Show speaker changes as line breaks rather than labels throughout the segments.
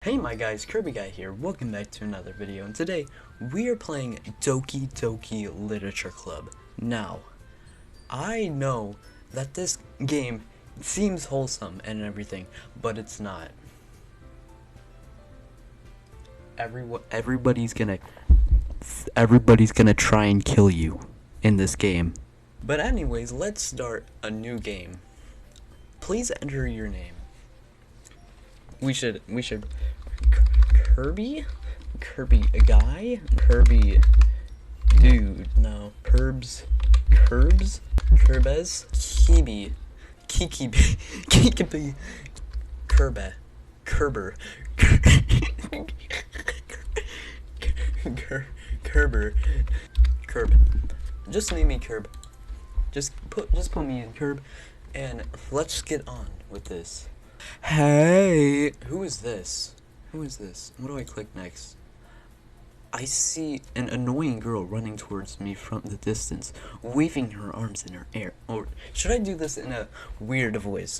Hey my guys, Kirby Guy here, welcome back to another video, and today we are playing Doki Doki Literature Club. Now, I know that this game seems wholesome and everything, but it's not. Everybody's gonna try and kill you in this game. But anyways, let's start a new game. Please enter your name. We should Kirby a guy, Kirby dude, no, Curbs, Kibi, Kikibi, Kerber, Curb. Just name me Curb. Just put me in Curb, and let's get on with this. Hey, who is this? Who is this? What do I click next? I see an annoying girl running towards me from the distance, waving her arms in her air. Or should I do this in a weird voice?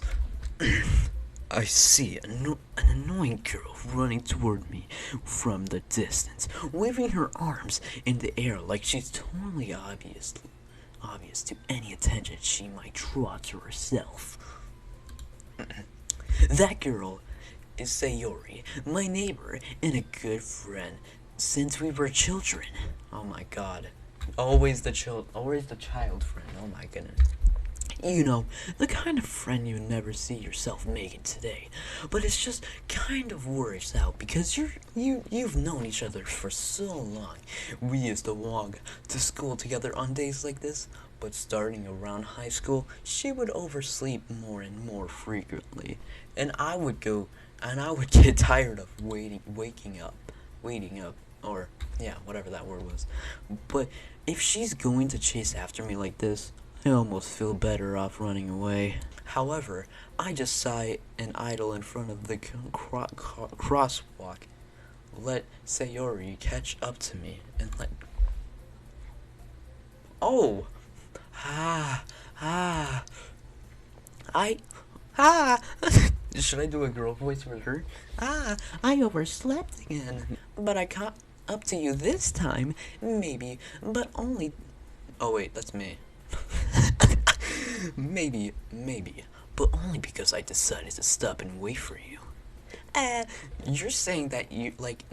I see an annoying girl running toward me from the distance, waving her arms in the air like she's totally obvious to any attention she might draw to herself. That girl is Sayori, my neighbor and a good friend since we were children. Oh my god. Always the child friend. Oh my goodness. You know, the kind of friend you never see yourself making today, but it's just kind of works out because you've known each other for so long. We used to walk to school together on days like this, but starting around high school, she would oversleep more and more frequently, and I would get tired of waiting up, or yeah, whatever that word was. But if she's going to chase after me like this, I almost feel better off running away. However, I just sigh and idle in front of the crosswalk. Let Sayori catch up to me and let... Oh! Should I do a girl voice for her? I overslept again. But I caught up to you this time. Maybe, but only... Oh wait, that's me. maybe, but only because I decided to stop and wait for you. You're saying that you like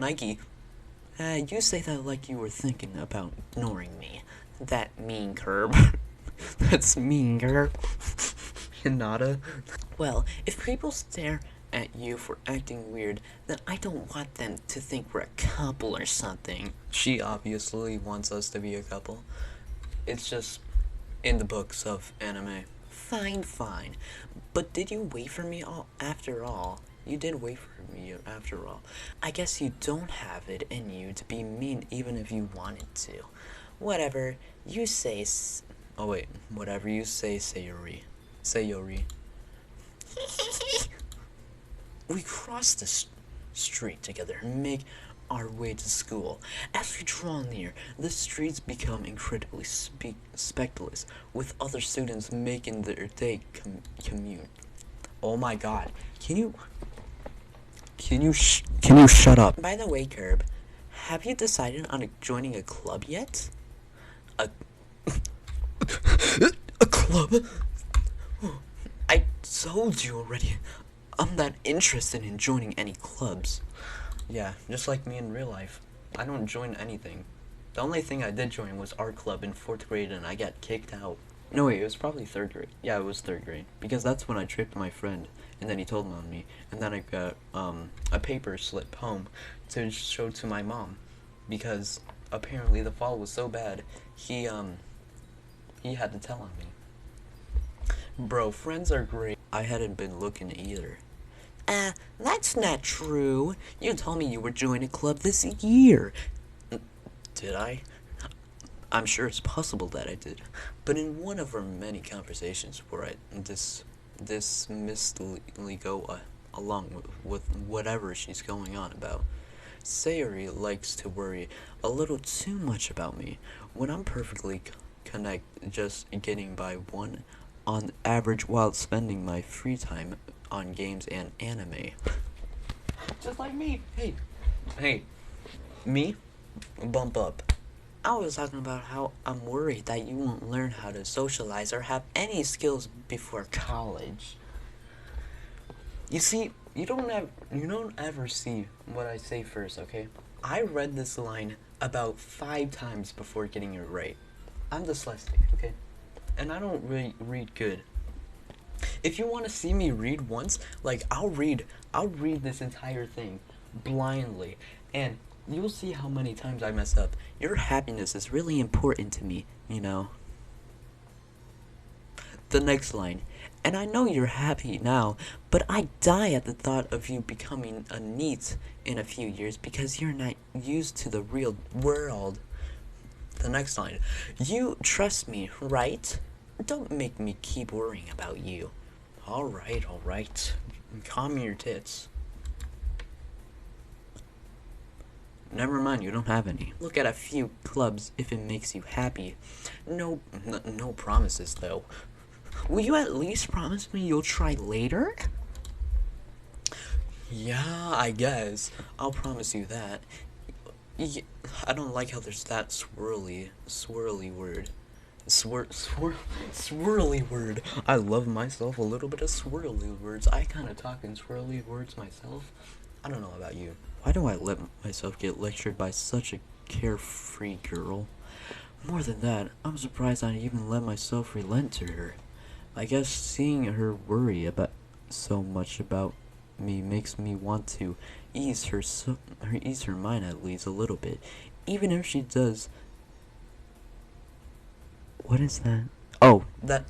Nike. You say that like you were thinking about ignoring me. That mean curb. That's mean, curb. Hinata. Well, if people stare at you for acting weird, then I don't want them to think we're a couple or something. She obviously wants us to be a couple. It's just in the books of anime. Fine. But did you wait for me after all? You did wait for me after all. I guess you don't have it in you to be mean even if you wanted to. Whatever you say. Oh wait, whatever you say, Sayori. We cross the street together and make our way to school. As we draw near, the streets become incredibly spectaculous, with other students making their day commute. Oh my god, can you shut up? By the way, Curb, have you decided on joining a club yet? A club? I told you already. I'm not interested in joining any clubs. Yeah, just like me in real life. I don't join anything. The only thing I did join was art club in 4th grade and I got kicked out. No wait, it was probably 3rd grade. Yeah, it was 3rd grade. Because that's when I tricked my friend and then he told on me. And then I got a paper slip home to show to my mom. Because apparently the fall was so bad, he had to tell on me. Bro, friends are great. I hadn't been looking either. That's not true. You told me you were joining a club this year. Did I? I'm sure it's possible that I did. But in one of our many conversations where I dismissively go along with whatever she's going on about, Sayori likes to worry a little too much about me when I'm perfectly just getting by one on average while spending my free time on games and anime. Just like me. Hey, me? Bump up. I was talking about how I'm worried that you won't learn how to socialize or have any skills before college. You see, you don't ever see what I say first, okay? I read this line about 5 times before getting it right. I'm dyslexic, okay? And I don't really read good. If you want to see me read once, like I'll read this entire thing blindly, and you'll see how many times I mess up. Your happiness is really important to me, you know. The next line. And I know you're happy now, but I die at the thought of you becoming a NEET in a few years because you're not used to the real world. The next line. You trust me, right? Don't make me keep worrying about you. Alright. Calm your tits. Never mind, you don't have any. Look at a few clubs if it makes you happy. No promises, though. Will you at least promise me you'll try later? Yeah, I guess. I'll promise you that. I don't like how there's that swirly word. Swirly word. I love myself a little bit of swirly words. I kind of talk in swirly words myself. I don't know about you. Why do I let myself get lectured by such a carefree girl? More than that, I'm surprised I even let myself relent to her. I guess seeing her worry about so much about me makes me want to ease her mind at least a little bit, even if she does. What is that? Oh, that.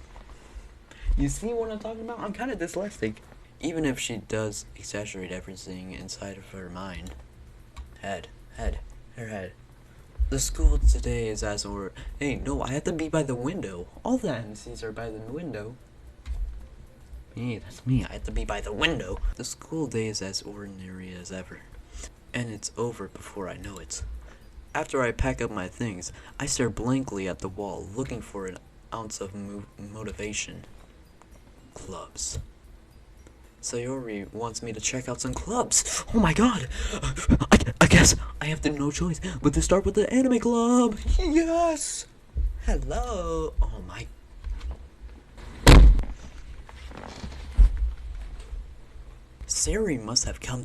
You see what I'm talking about? I'm kind of dyslexic. Even if she does exaggerate everything inside of her mind. Her head. The school today is as or. Hey, no, I have to be by the window. All the MCs are by the window. Me, that's me. I have to be by the window. The school day is as ordinary as ever. And it's over before I know it. After I pack up my things, I stare blankly at the wall, looking for an ounce of motivation. Clubs. Sayori wants me to check out some clubs. Oh my god! I guess I have no choice but to start with the anime club. Yes! Hello! Oh my. Sayori must have come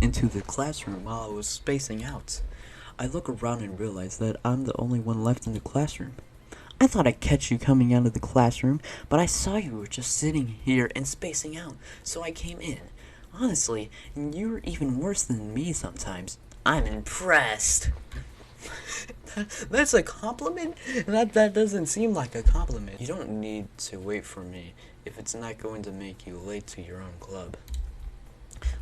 into the classroom while I was spacing out. I look around and realize that I'm the only one left in the classroom. I thought I'd catch you coming out of the classroom, but I saw you were just sitting here and spacing out, so I came in. Honestly, you're even worse than me sometimes. I'm impressed. That's a compliment? That doesn't seem like a compliment. You don't need to wait for me if it's not going to make you late to your own club.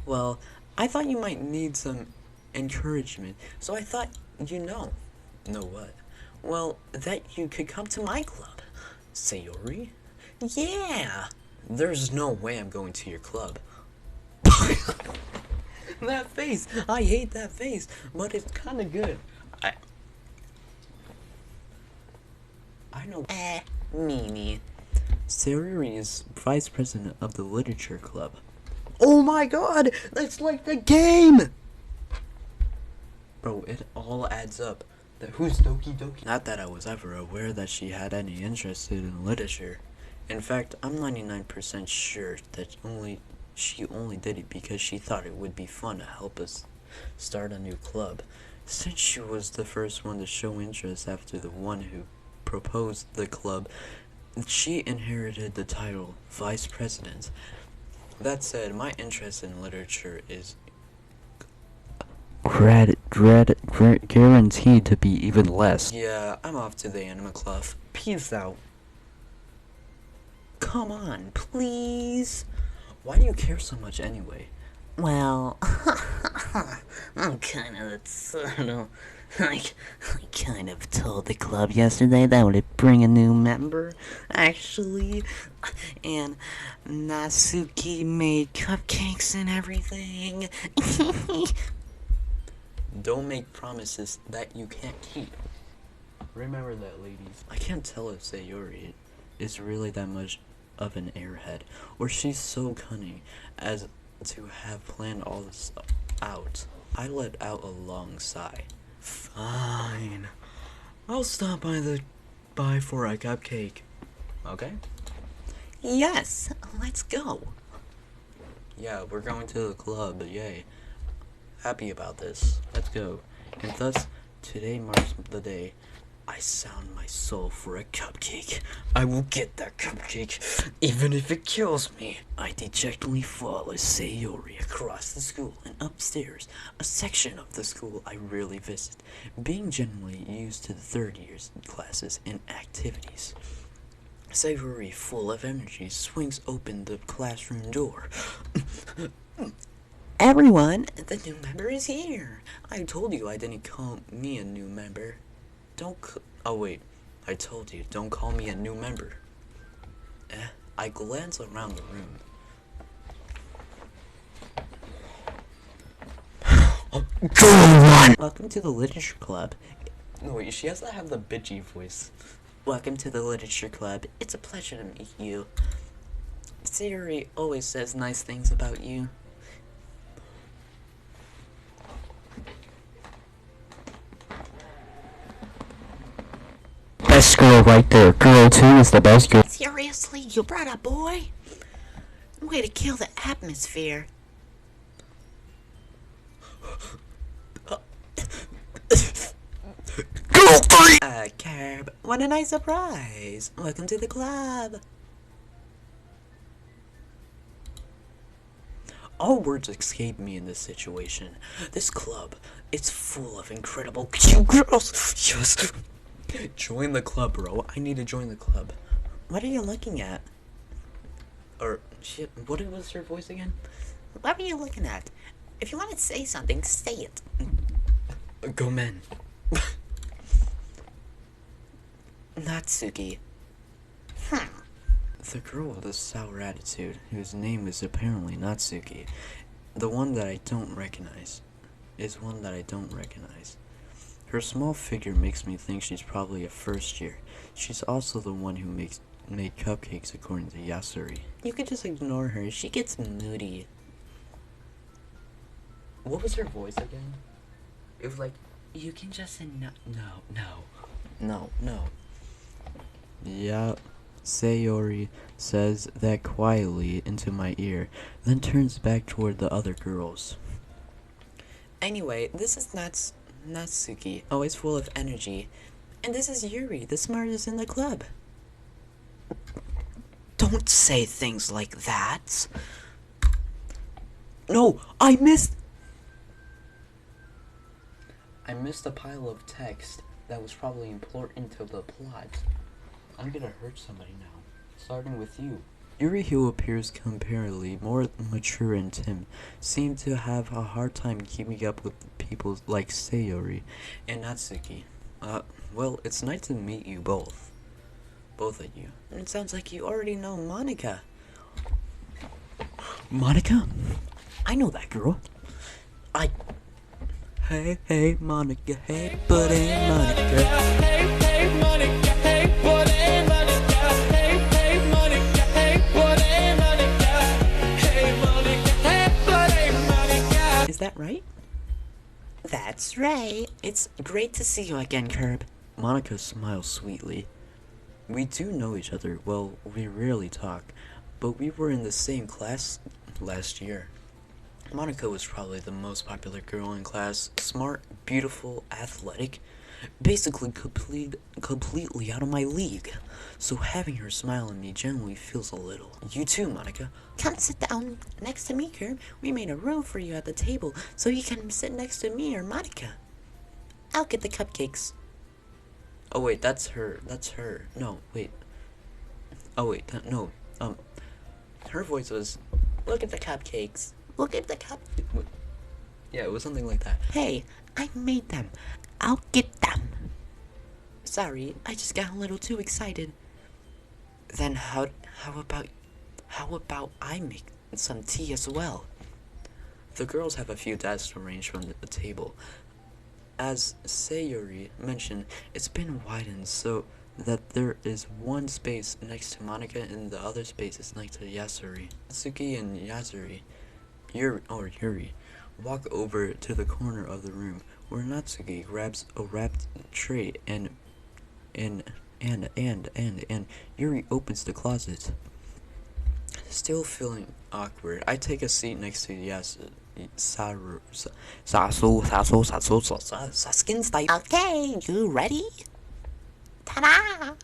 Well, I thought you might need some encouragement, so I thought Know what? Well, that you could come to my club. Sayori? Yeah! There's no way I'm going to your club. That face! I hate that face, but it's kinda good. I know. Mimi. Sayori is vice president of the Literature Club. Oh my god! That's like the game! Bro, it all adds up. Who's Doki Doki? Not that I was ever aware that she had any interest in literature. In fact, I'm 99% sure that she only did it because she thought it would be fun to help us start a new club. Since she was the first one to show interest after the one who proposed the club, she inherited the title Vice President. That said, my interest in literature is guaranteed to be even less. Yeah, I'm off to the anime club. Peace out. Come on, please. Why do you care so much anyway? Well, I'm kind of subtle. I kind of told the club yesterday that would bring a new member, actually, and Natsuki made cupcakes and everything. Don't make promises that you can't keep. Remember that, ladies. I can't tell if Sayori is really that much of an airhead, or she's so cunning as to have planned all this out. I let out a long sigh. Fine. I'll stop by for a cupcake. Okay? Yes, let's go. Yeah, we're going to the club, yay. Happy about this. Let's go. And thus, today marks the day I sound my soul for a cupcake. I will get that cupcake, even if it kills me. I dejectedly follow Sayori across the school and upstairs, a section of the school I rarely visit, being generally used to the third year's classes and activities. Sayori, full of energy, swings open the classroom door. Everyone, the new member is here. I told you I didn't call me a new member. Oh wait, I told you, don't call me a new member. I glance around the room. Go on! Welcome to the Literature Club. No wait, she has to have the bitchy voice. Welcome to the Literature Club. It's a pleasure to meet you. Sayori always says nice things about you. Best girl right there. Girl 2 is the best girl. Seriously? You brought a boy? Way to kill the atmosphere. Girl 3! Carb, what a nice surprise. Welcome to the club. All words escape me in this situation. This club, it's full of incredible cute girls. Yes. Join the club, bro. I need to join the club. What are you looking at? Or, shit, what was her voice again? What are you looking at? If you want to say something, say it. Go men. Natsuki. The girl with the sour attitude, whose name is apparently Natsuki, the one that I don't recognize, is one that I don't recognize. Her small figure makes me think she's probably a first year. She's also the one who made cupcakes according to Yasuri. You could just ignore her, she gets moody. What was her voice again? It was like, you can just say no. Yeah, Sayori says that quietly into my ear, then turns back toward the other girls. Anyway, this is Natsuki, always full of energy. And this is Yuri, the smartest in the club. Don't say things like that. No, I missed a pile of text that was probably important to the plot. I'm gonna hurt somebody now, starting with you. Yuri, who appears comparatively more mature and timid, seemed to have a hard time keeping up with people like Sayori and Natsuki. Well, it's nice to meet you both. Both of you. And it sounds like you already know Monica. Monica? I know that girl. Hey, Monica, hey, but ain't Monica. Hey, Monica, hey, but ain't Monica. Hey, Monica, hey, but ain't Monica. Hey, Monica, hey, but ain't Monica. Is that right? That's right. It's great to see you again, Curb. Monica smiles sweetly. We do know each other. Well, we rarely talk, but we were in the same class last year. Monica was probably the most popular girl in class, smart, beautiful, athletic, basically completely out of my league. So having her smile at me generally feels a little. You too, Monica. Come sit down next to me, Kerb. We made a room for you at the table, so you can sit next to me or Monica. I'll get the cupcakes. Oh wait, that's her. No, wait. Oh wait, no. Her voice was, look at the cupcakes. Look at the cup. Yeah, it was something like that. Hey, I made them. I'll get them. Sorry, I just got a little too excited. Then how about I make some tea as well? The girls have a few desks arranged from the table. As Sayori mentioned, it's been widened so that there is one space next to Monica and the other space is next to Yasuri. Natsuki and Yuri walk over to the corner of the room where Natsuki grabs a wrapped tray and Yuri opens the closet. Still feeling awkward, I take a seat next to Saskin's type.
Okay, you ready? Ta-da!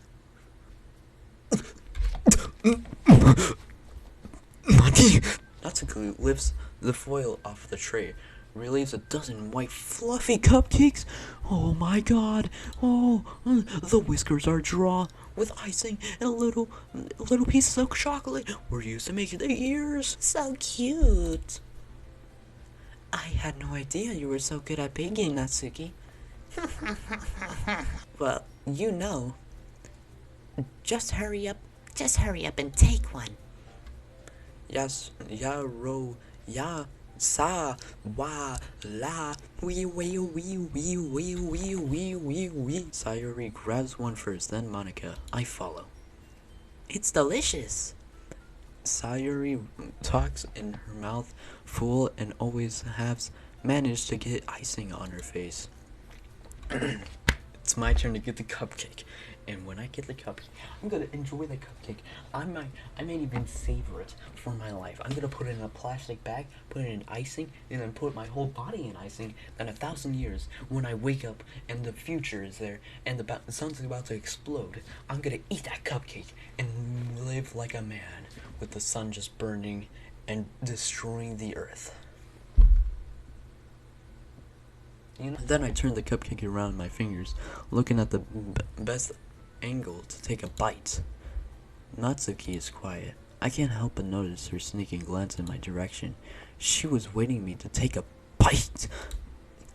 Natsuki lifts the foil off the tray, relieves a dozen white fluffy cupcakes. Oh my god! Oh, the whiskers are drawn with icing and little pieces of chocolate were used to make the ears.
So cute.
I had no idea you were so good at baking, Natsuki. Well, you know.
Just hurry up and take one.
Yes, ya ro ya sa wa la wee. Sayuri grabs one first, then Monica. I follow.
It's delicious.
Sayuri talks in her mouth full and always has managed to get icing on her face. It's my turn to get the cupcake. And when I get the cupcake, I'm gonna enjoy the cupcake. I might even savor it for my life. I'm gonna put it in a plastic bag, put it in icing, and then put my whole body in icing. Then 1,000 years, when I wake up and the future is there and the sun's about to explode, I'm gonna eat that cupcake and live like a man with the sun just burning and destroying the earth. Then I turn the cupcake around in my fingers, looking at the best angle to take a bite. Natsuki is quiet. I can't help but notice her sneaking glance in my direction. She was waiting me to take a bite.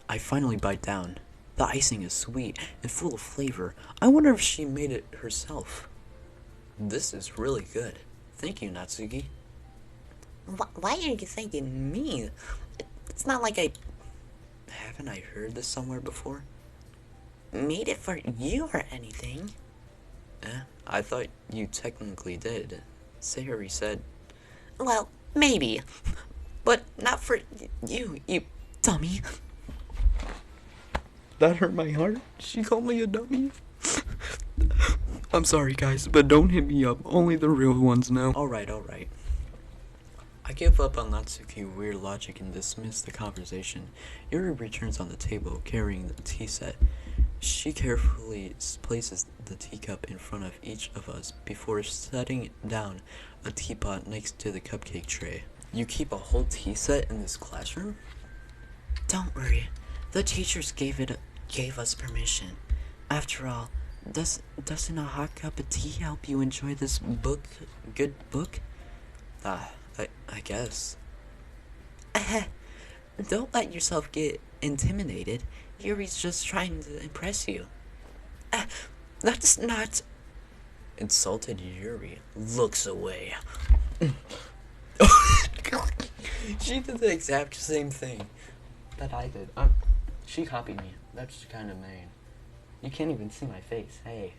I finally bite down. The icing is sweet and full of flavor. I wonder if she made it herself. This is really good. Thank you, Natsuki.
Why are you thanking me? It's not like I
Haven't I heard this somewhere before?
made it for you or anything.
I thought you technically did. Sayuri said.
Well, maybe. But not for you, you dummy.
That hurt my heart. She called me a dummy. I'm sorry, guys, but don't hit me up. Only the real ones know. Alright. I give up on Natsuki's weird logic and dismiss the conversation. Yuri returns on the table, carrying the tea set. She carefully places the teacup in front of each of us before setting down a teapot next to the cupcake tray. You keep a whole tea set in this classroom?
Don't worry. The teachers gave us permission. After all, doesn't a hot cup of tea help you enjoy this good book?
I guess.
Don't let yourself get intimidated. Yuri's just trying to impress you. That's not...
Insulted Yuri looks away. She did the exact same thing that I did. She copied me. That's kind of mean. You can't even see my face. Hey.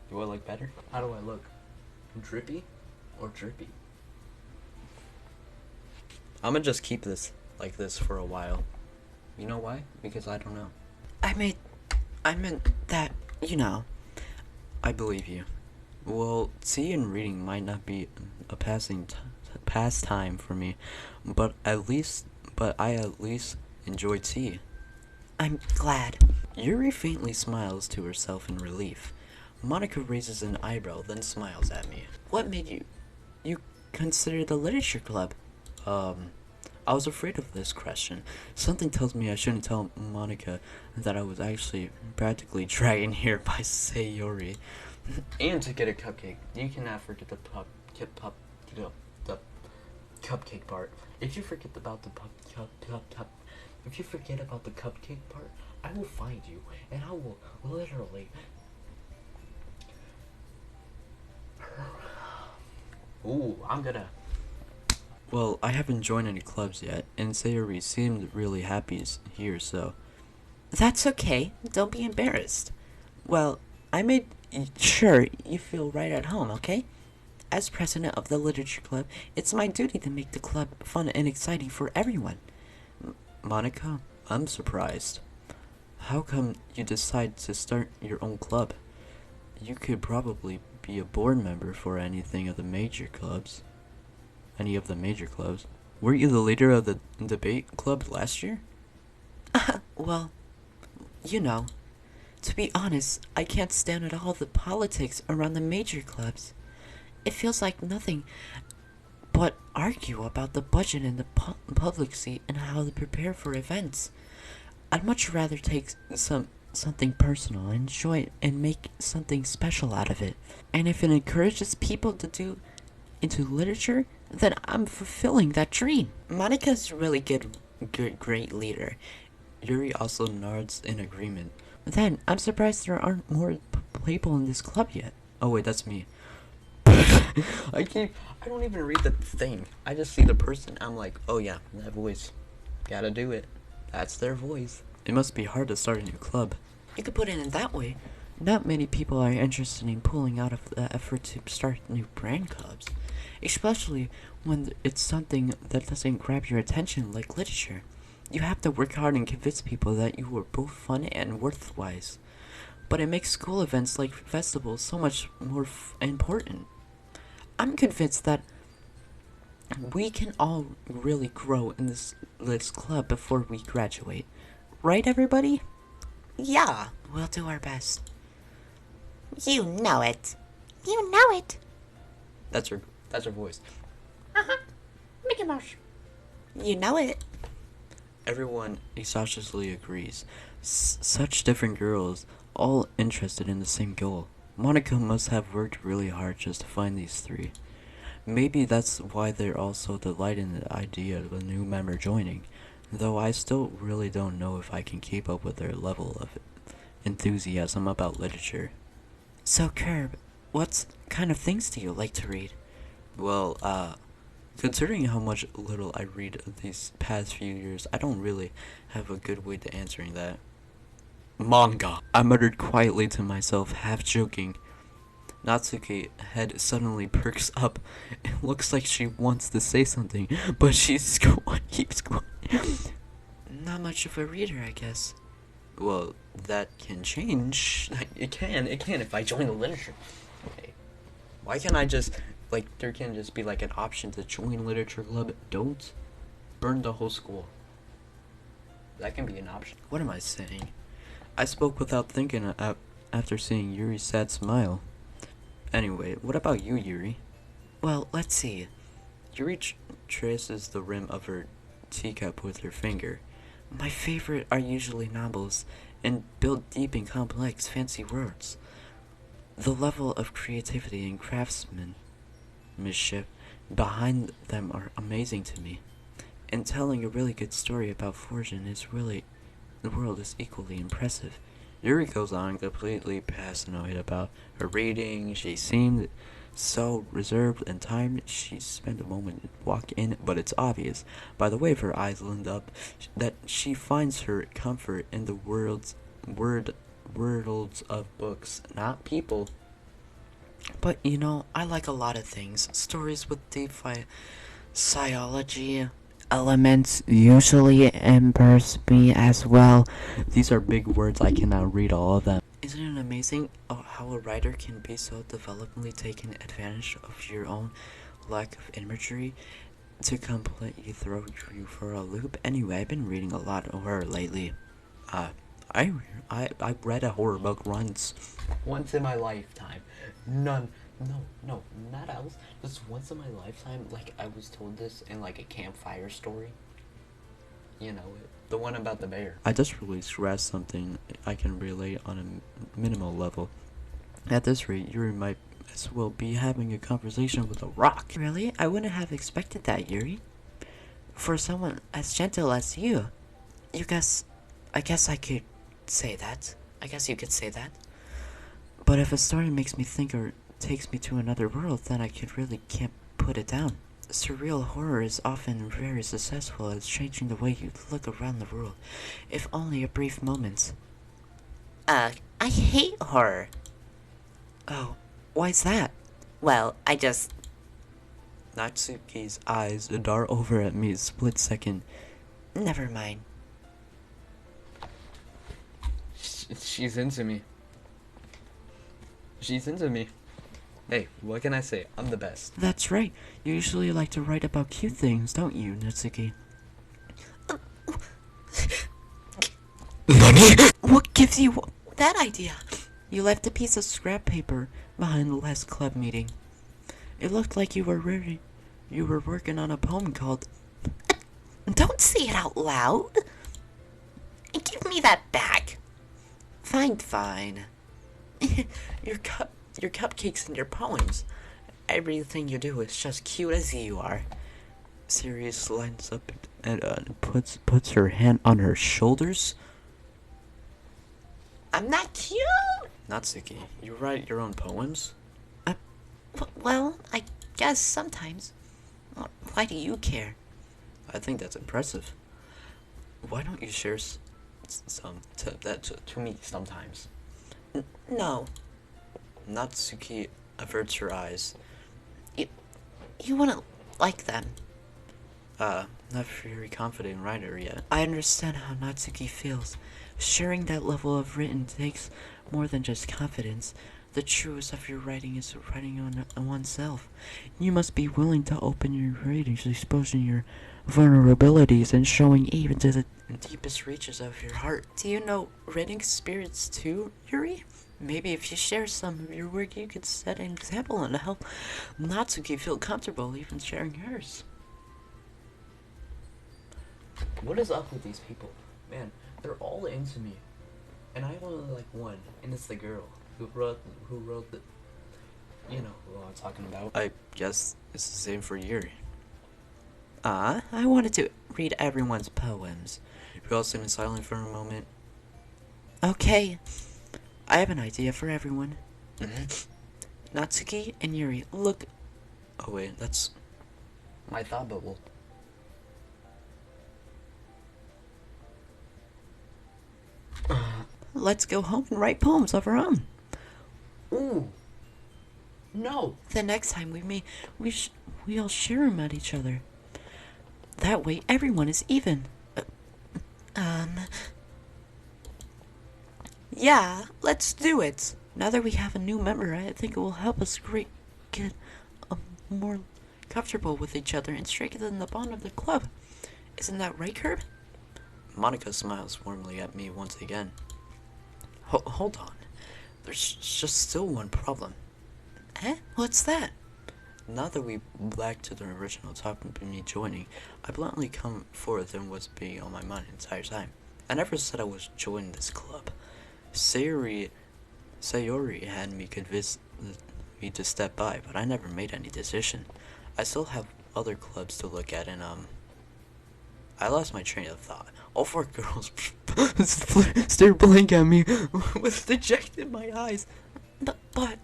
Do I look better? How do I look? Drippy or drippy? I'm gonna just keep this like this for a while. You know why? Because I don't know.
I meant that, you know.
I believe you. Well, tea and reading might not be a pastime for me, but I at least enjoy tea.
I'm glad.
Yuri faintly smiles to herself in relief. Monica raises an eyebrow, then smiles at me.
What made you consider the literature club?
I was afraid of this question. Something tells me I shouldn't tell Monica that I was actually practically dragged here by Sayuri. And to get a cupcake. You cannot forget the cupcake part. If you forget about the cupcake part, I will find you and I will literally. Ooh, I'm gonna. Well, I haven't joined any clubs yet, and Sayuri seemed really happy here, so.
That's okay. Don't be embarrassed. Well, I made sure you feel right at home, okay? As president of the Literature Club, it's my duty to make the club fun and exciting for everyone. Monica, I'm surprised. How come you decide to start your own club? You could probably be a board member for anything of the major clubs. Any of the major clubs. Weren't you the leader of the debate club last year? Well, you know, to be honest, I can't stand at all the politics around the major clubs. It feels like nothing but argue about the budget and the public seat and how to prepare for events. I'd much rather take something personal, enjoy it, and make something special out of it. And if it encourages people to do into literature, then I'm fulfilling that dream. Monica's a really great leader. Yuri also nods in agreement. Then, I'm surprised there aren't more people in this club yet. Oh wait, that's me.
I don't even read the thing. I just see the person. I'm like, oh yeah, that voice. Gotta do it. That's their voice.
It must be hard to start a new club. You could put it in that way. Not many people are interested in pulling out of the effort to start new brand clubs, especially when it's something that doesn't grab your attention like literature. You have to work hard and convince people that you are both fun and worthwhile. But it makes school events like festivals so much more important. I'm convinced that we can all really grow in this club before we graduate. Right, everybody? Yeah, we'll do our best.
You know it. You know it.
That's her voice.
Mickey Mouse.
You know it. Everyone exhaustively agrees. Such different girls, all interested in the same goal. Monica must have worked really hard just to find these three. Maybe that's why they're all so delighted in the idea of a new member joining, though I still really don't know if I can keep up with their level of enthusiasm about literature. So, Curb, what kind of things do you like to read? Well, considering how much little I read these past few years, I don't really have a good way to answering that. Manga! I muttered quietly to myself, half joking. Natsuki's head suddenly perks up. It looks like she wants to say something, but keeps going. Not much of a reader, I guess. Well, that can change.
It can if I join the literature. Okay. Why can't I just, like, there can just be like an option to join literature club? Don't burn the whole school. That can be an option.
What am I saying? I spoke without thinking after seeing Yuri's sad smile. Anyway, what about you, Yuri? Well, let's see. Yuri traces the rim of her teacup with her finger. My favorite are usually novels, and built deep in complex, fancy words. The level of creativity and craftsmanship behind them are amazing to me. And telling a really good story about fortune the world is equally impressive. Yuri goes on completely paranoid about her reading. She seemed so reserved and timed. She spent a moment to walk in, but it's obvious by the way her eyes lit up that she finds her comfort in the worlds of books, not people. But you know, I like a lot of things. Stories with deep psychology elements usually impress me as well. These are big words, I cannot read all of them. Isn't it amazing how a writer can be so developmentally taking advantage of your own lack of imagery to completely throw you for a loop? Anyway, I've been reading a lot of horror lately. I read a horror book once
in my lifetime. No, not else. Just once in my lifetime. Like, I was told this in like a campfire story. You know it. The one about the bear. I just really scratched something I can relate on a minimal level. At this rate, Yuri might as well be having a conversation with a rock. Really? I wouldn't have expected that, Yuri. For someone as gentle as you. I guess I could say that. I guess you could say that. But if a story makes me think or takes me to another world, then I can't put it down. Surreal horror is often very successful at changing the way you look around the world, if only a brief moment.
I hate horror.
Oh, why's that?
Well, I just...
Natsuki's eyes dart over at me a split second.
Never mind.
She's into me. She's into me. Hey, what can I say? I'm the best.
That's right. You usually like to write about cute things, don't you, Natsuki? What gives you that idea? You left a piece of scrap paper behind the last club meeting. It looked like you were working on a poem called...
Don't say it out loud. Give me that back.
Fine. your cupcakes and your poems. Everything you do is just cute as you are. Sirius lines up and puts her hand on her shoulders.
I'm not cute.
Natsuki, you write your own poems?
Well, I guess sometimes. Why do you care?
I think that's impressive. Why don't you share some to me sometimes?
No.
Natsuki averts her eyes.
You wouldn't like them.
Not very confident writer yet.
I understand how Natsuki feels. Sharing that level of written takes more than just confidence. The truest of your writing is writing on oneself. You must be willing to open your writings, exposing your vulnerabilities and showing even to the deepest reaches of your heart. Do you know writing spirits too, Yuri? Maybe if you share some of your work, you could set an example and help Natsuki feel comfortable even sharing hers.
What is up with these people? Man, they're all into me. And I only like one, and it's the girl who wrote the... You know who I'm talking about. I guess it's the same for Yuri.
I wanted to read everyone's poems.
We all sit in silence for a moment.
Okay, I have an idea for everyone.
Mm-hmm.
Natsuki and Yuri, look.
Oh wait, that's my thought bubble.
Let's go home and write poems of our own.
Ooh. No.
The next time we meet, we all share them at each other. That way, everyone is even. Yeah, let's do it. Now that we have a new member, I think it will help us get more comfortable with each other and strengthen the bond of the club. Isn't that right, Curb?
Monica smiles warmly at me once again. Hold on. There's just still one problem.
Eh? What's that?
Now that we back to the original topic of me joining, I bluntly come forth and what's being on my mind the entire time. I never said I was joining this club. Sayori had me convinced me to step by, but I never made any decision. I still have other clubs to look at, and I lost my train of thought. All four girls stared blank at me with dejected in my eyes.
But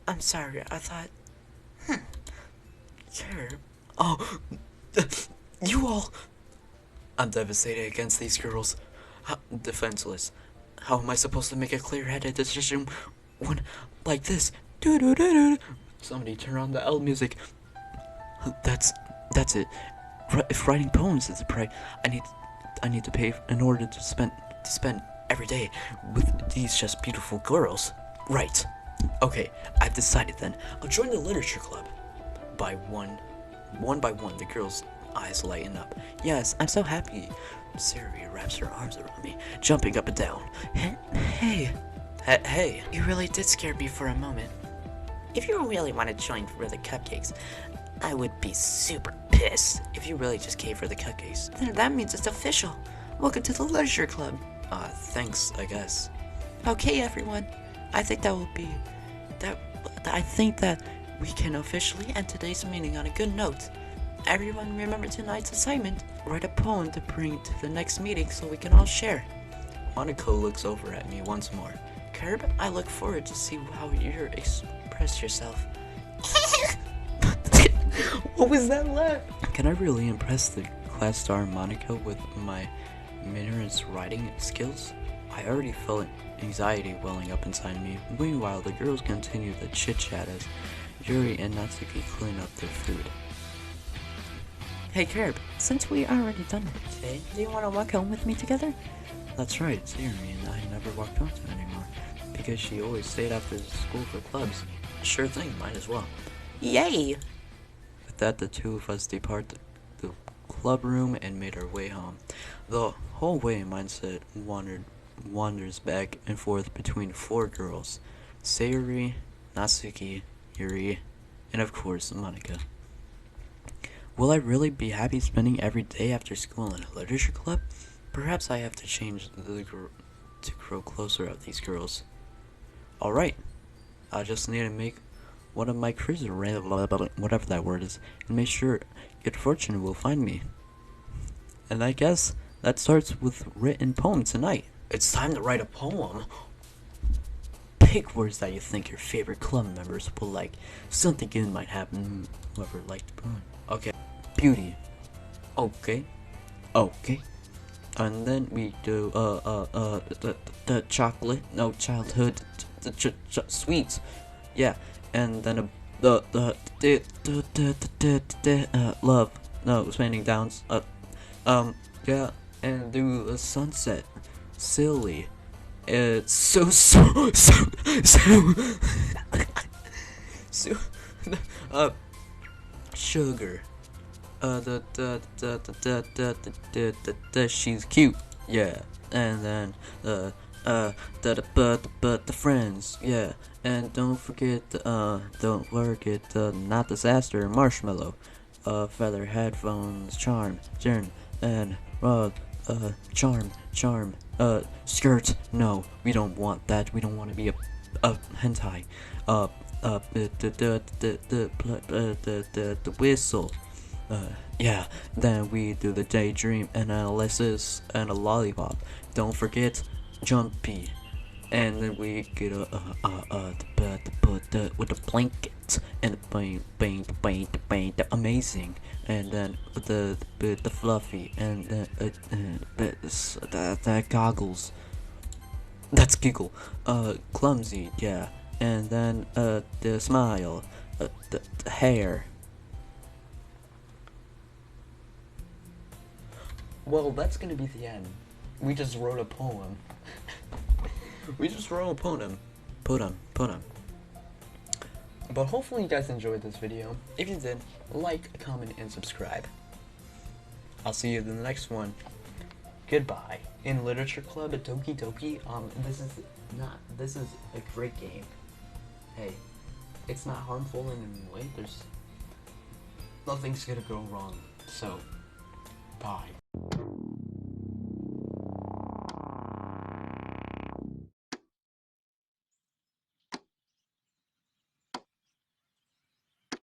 I'm sorry, I thought...
Sure. Oh, you all... I'm devastated against these girls. Defenseless. How am I supposed to make a clear-headed decision when, like this? Somebody turn on the L music. That's it. If writing poems is a pride, I need to pay in order to spend every day with these just beautiful girls. Right. Okay, I've decided then. I'll join the literature club. One by one, the girls' eyes lighten up.
Yes, I'm so happy.
Siri wraps her arms around me, jumping up and down.
Hey.
Hey.
You really did scare me for a moment.
If you really want to join for the cupcakes, I would be super pissed.
If you really just came for the cupcakes,
then that means it's official. Welcome to the literature club.
Thanks, I guess.
Okay, everyone. I think that we can officially end today's meeting on a good note. Everyone remember tonight's assignment. Write a poem to bring to the next meeting so we can all share.
Monica looks over at me once more.
Curb, I look forward to see how you express yourself.
What was that laugh? Can I really impress the class star Monica with my Minera's writing skills? I already felt anxiety welling up inside me. Meanwhile, the girls continued the chit-chat as Yuri and Natsuki clean up their food.
Hey Curb, since we already done it today, do you want to walk home with me together?
That's right, it's Yuri, and I never walked home to her anymore, because she always stayed after school for clubs. Sure thing, might as well.
Yay!
With that, the two of us depart the club room and made our way home. The whole way, mindset wanders back and forth between four girls: Sayuri, Natsuki, Yuri, and of course, Monica. Will I really be happy spending every day after school in a literature club? Perhaps I have to change to grow closer of these girls. Alright, I just need to make one of my cruiser, whatever that word is, and make sure good fortune will find me. And I guess that starts with written poem tonight. It's time to write a poem. Pick words that you think your favorite club members will like. Something good might happen, whoever liked the poem. Okay. Beauty. Okay. Okay. And then we do the chocolate, no, childhood, the sweets, yeah. And then love, no, spending downs, yeah. And do the sunset, silly. It's so sugar. She's cute, yeah. And then the friends, yeah. And don't forget not disaster, marshmallow, feather headphones, charm, and charm, skirt. No, we don't want that. We don't want to be a hentai. The whistle. Yeah, then we do the daydream analysis and a lollipop. Don't forget jumpy. And then we get with the blanket and the amazing, and then the fluffy, and the goggles. That's giggle. Clumsy, yeah. And then the smile, the hair. Well, that's gonna be the end. We just wrote a poem. We just wrote a poem. Poem. But hopefully you guys enjoyed this video. If you did, like, comment, and subscribe. I'll see you in the next one. Goodbye. In Literature Club at Doki Doki, this is a great game. Hey, it's not harmful in any way. Nothing's gonna go wrong. So, bye.